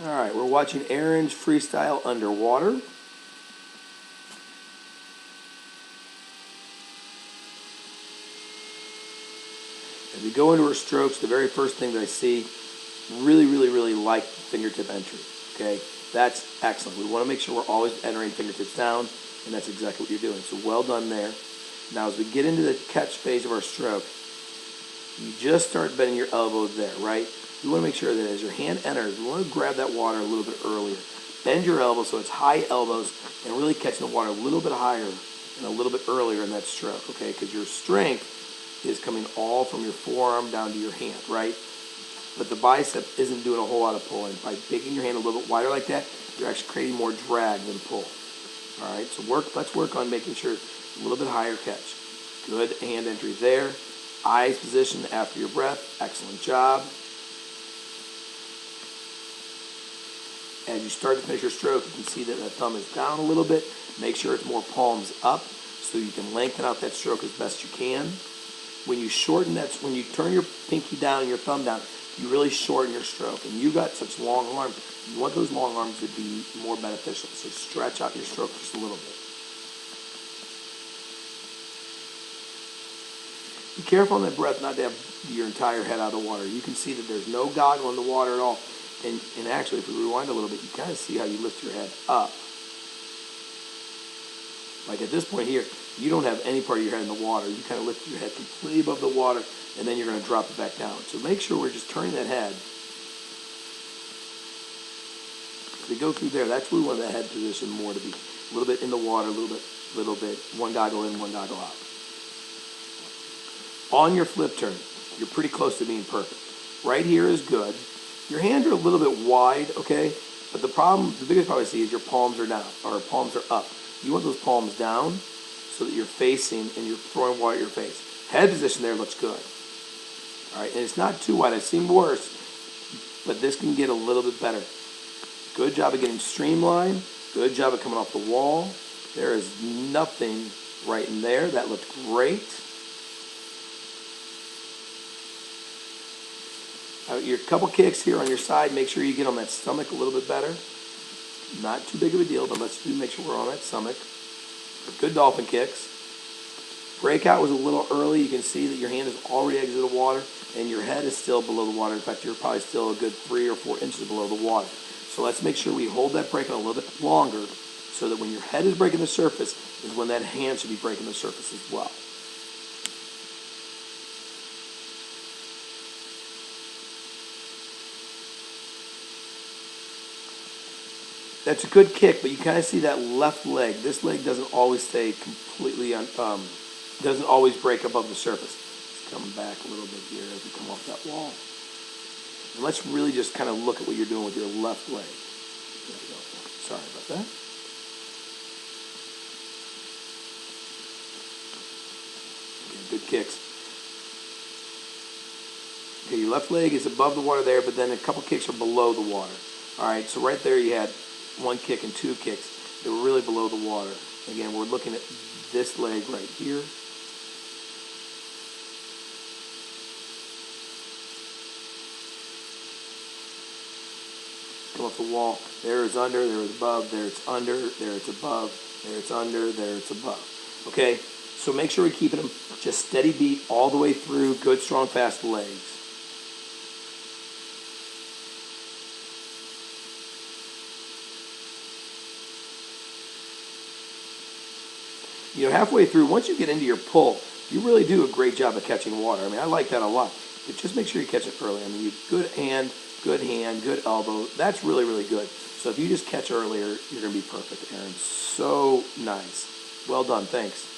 All right, we're watching Erin's freestyle underwater. As we go into her strokes, the very first thing that I see, really like fingertip entry. Okay, that's excellent. We want to make sure we're always entering fingertips down, and that's exactly what you're doing. So well done there. Now as we get into the catch phase of our stroke, you just start bending your elbow there, right? You want to make sure that as your hand enters, you want to grab that water a little bit earlier. Bend your elbow so it's high elbows and really catching the water a little bit higher and a little bit earlier in that stroke, okay? Because your strength is coming all from your forearm down to your hand, right? But the bicep isn't doing a whole lot of pulling. By making your hand a little bit wider like that, you're actually creating more drag than pull. All right, so let's work on making sure a little bit higher catch. Good hand entry there. Eyes positioned after your breath. Excellent job. As you start to finish your stroke, you can see that the thumb is down a little bit. Make sure it's more palms up so you can lengthen out that stroke as best you can. When you shorten that, when you turn your pinky down and your thumb down, you really shorten your stroke. And you got such long arms, you want those long arms to be more beneficial. So stretch out your stroke just a little bit. Be careful on that breath not to have your entire head out of the water. You can see that there's no goggle in the water at all. And actually, if we rewind a little bit, you kind of see how you lift your head up. Like at this point here, you don't have any part of your head in the water. You kind of lift your head completely above the water, and then you're going to drop it back down. So make sure we're just turning that head. As we go through there, that's where we want the head position more to be. A little bit in the water, a little bit, one goggle in, one goggle out. On your flip turn, you're pretty close to being perfect. Right here is good. Your hands are a little bit wide, okay? But the biggest problem I see is your palms are down, or palms are up. You want those palms down so that you're facing and you're throwing water at your face. Head position there looks good. All right, and it's not too wide. I've seen worse, but this can get a little bit better. Good job of getting streamlined. Good job of coming off the wall. There is nothing right in there. That looked great. Your couple kicks here on your side, make sure you get on that stomach a little bit better. Not too big of a deal, but let's make sure we're on that stomach. Good dolphin kicks. Breakout was a little early. You can see that your hand has already exited the water, and your head is still below the water. In fact, you're probably still a good 3 or 4 inches below the water. So let's make sure we hold that breakout a little bit longer so that when your head is breaking the surface is when that hand should be breaking the surface as well. That's a good kick, but you kind of see that left leg. This leg doesn't always stay completely, doesn't always break above the surface. It's coming back a little bit here as we come off that wall. And let's really just kind of look at what you're doing with your left leg. There we go. Sorry about that. Okay, good kicks. Okay, your left leg is above the water there, but then a couple kicks are below the water. All right, so right there you had one kick and two kicks that were really below the water. Again, we're looking at this leg right here. Come off the wall. There is under, there is above, there it's under, there it's above, there it's under, there it's above. Okay, so make sure we're keeping them just steady beat all the way through, good, strong, fast legs. You know, halfway through, once you get into your pull, you really do a great job of catching water. I mean, I like that a lot. But just make sure you catch it early. I mean, you good hand, good elbow. That's really good. So if you just catch earlier, you're going to be perfect, Erin. So nice. Well done. Thanks.